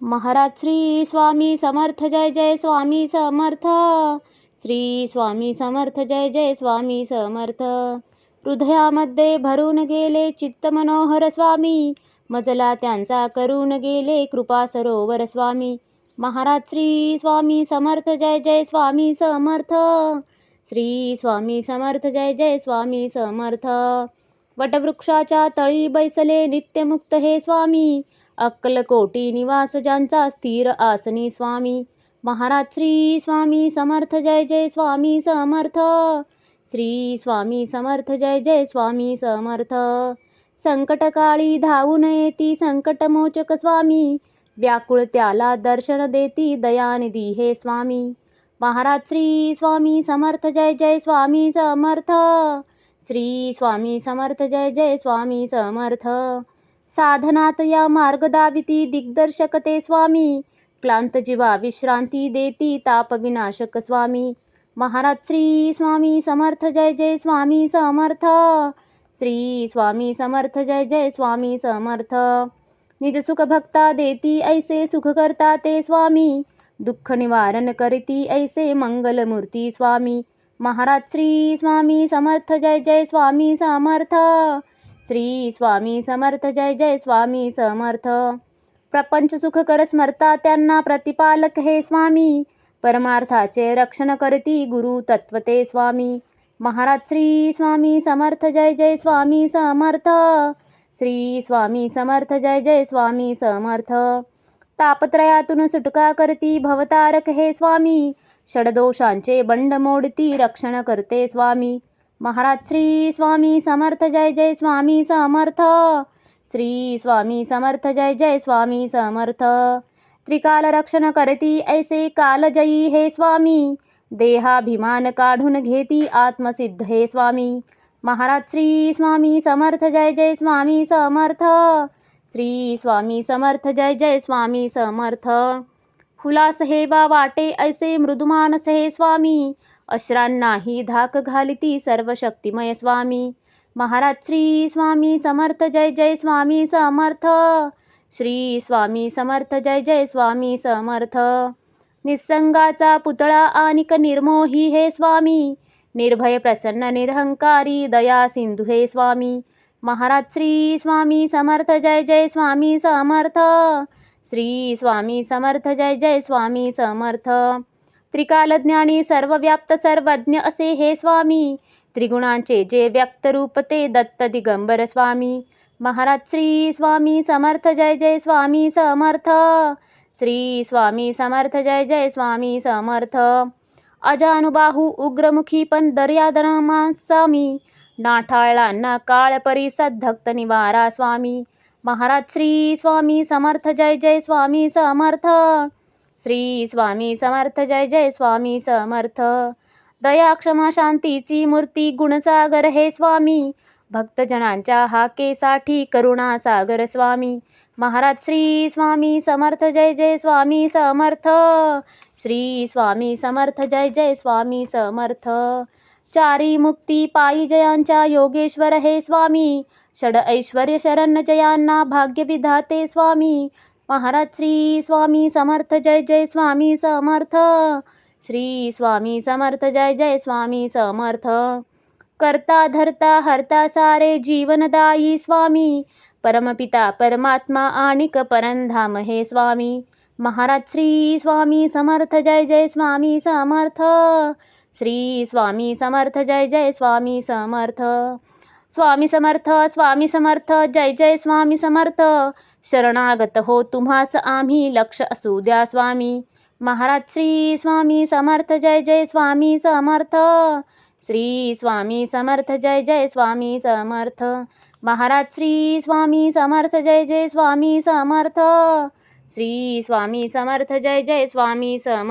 महाराज श्री स्वामी समर्थ जय जय स्वामी समर्थ. श्री स्वामी समर्थ जय जय स्वामी समर्थ. हृदयामध्ये भरून गेले चित्त मनोहर स्वामी, मजला त्यांचा करून गेले कृपा सरोवर स्वामी. महाराज श्री स्वामी समर्थ जय जय स्वामी समर्थ. श्री स्वामी समर्थ जय जय स्वामी समर्थ. वटवृक्षाच्या तळी बैसले नित्यमुक्त हे स्वामी, अक्कलकोटी निवास ज्यांचा स्थिर आसनी स्वामी. महाराज श्री स्वामी समर्थ जय जय स्वामी समर्थ. श्री स्वामी समर्थ जय जय स्वामी समर्थ. संकटकाळी धावून येती संकटमोचक स्वामी, व्याकुळ त्याला दर्शन देती दयानिधी हे स्वामी. महाराज श्री स्वामी समर्थ जय जय स्वामी समर्थ. श्री स्वामी समर्थ जय जय स्वामी समर्थ. साधनात या मार्ग दाविती दिग्दर्शक ते स्वामी, क्लांत जीवा विश्रांती देती ताप विनाशक स्वामी. महाराज श्री स्वामी समर्थ जय जय स्वामी समर्थ. श्री स्वामी समर्थ जय जय स्वामी समर्थ. निज सुख भक्ता देती ऐसे सुख करता ते स्वामी, दुःख निवारण करती ऐसे मंगलमूर्ती स्वामी. महाराज श्री स्वामी समर्थ जय जय स्वामी समर्थ. श्री स्वामी समर्थ जय जय स्वामी समर्थ. प्रपंच सुख कर स्मरता त्यांना प्रतिपालक हे स्वामी, परमार्थाचे रक्षण करती गुरु तत्वते स्वामी. महाराज श्री स्वामी समर्थ जय जय स्वामी समर्थ. श्री स्वामी समर्थ जय जय स्वामी समर्थ. तापत्रयातून सुटका करती भवतारक हे स्वामी, षडदोषांचे बंड मोडती रक्षण करते स्वामी. महाराज श्री स्वामी समर्थ जय जय स्वामी समर्थ. श्री स्वामी समर्थ जय जय स्वामी समर्थ. त्रिकाल रक्षण करती ऐसे कालजयी हे स्वामी, देहाभिमान काढून घेती आत्मसिद्ध हे स्वामी. महाराज श्री स्वामी समर्थ जय जय स्वामी समर्थ. श्री स्वामी समर्थ जय जय स्वामी समर्थ. हुलास हे बा वाटे ऐसे मृदुमानस हे स्वामी, अश्रांनाही धाक घालिती सर्व शक्तिमय स्वामी. महाराज श्री स्वामी समर्थ जय जय स्वामी समर्थ. श्री स्वामी समर्थ जय जय स्वामी समर्थ. निसंगाचा पुतळा आनिक निर्मोही हे स्वामी, निर्भय प्रसन्न निरहंकारी दया सिंधू हे स्वामी. महाराज श्री स्वामी समर्थ जय जय स्वामी समर्थ. श्री स्वामी समर्थ जय जय स्वामी समर्थ. त्रिकालज्ञानी सर्वव्याप्त सर्वज्ञ असे हे स्वामी, त्रिगुणांचे जे व्यक्त रूप ते दत्त दिगंबर स्वामी. महाराज श्री स्वामी समर्थ जय जय स्वामी समर्थ. श्री स्वामी समर्थ जय जय स्वामी समर्थ. अजानुबाहू उग्रमुखी पण दर्यादनमा स्वामी, नाठाळला ना काळ परिसद धक्त निवारा स्वामी. महाराज श्री स्वामी समर्थ जय जय स्वामी समर्थ. श्री स्वामी समर्थ जय जय स्वामी समर्थ. दया क्षमा शांतीची मूर्ती गुणसागर हे स्वामी, भक्तजनांच्या हाकेसाठी करुणा सागर स्वामी. महाराज श्री स्वामी समर्थ जय जय स्वामी समर्थ. श्री स्वामी समर्थ जय जय स्वामी समर्थ. चारी मुक्ती पायी जयांच्या योगेश्वर हे स्वामी, षड ऐश्वर्य शरण जयांना भाग्य विधाते स्वामी. महाराज श्री स्वामी समर्थ जय जय स्वामी समर्थ. श्री स्वामी समर्थ जय जय स्वामी समर्थ. करता धरता हरता सारे जीवनदायी स्वामी, परमपिता परमात्मा आणिक परमधाम हे स्वामी. महाराज श्री स्वामी समर्थ जय जय स्वामी समर्थ. श्री स्वामी समर्थ जय जय स्वामी समर्थ. स्वामी समर्थ स्वामी समर्थ जय जय स्वामी समर्थ. शरणागत हो तुम्हास आम्ही लक्ष असू द्या स्वामी. महाराज श्री स्वामी समर्थ जय जय स्वामी समर्थ. श्री स्वामी समर्थ जय जय स्वामी समर्थ. महाराज श्री स्वामी समर्थ जय जय स्वामी समर्थ. श्री स्वामी समर्थ जय जय स्वामी समर्थ.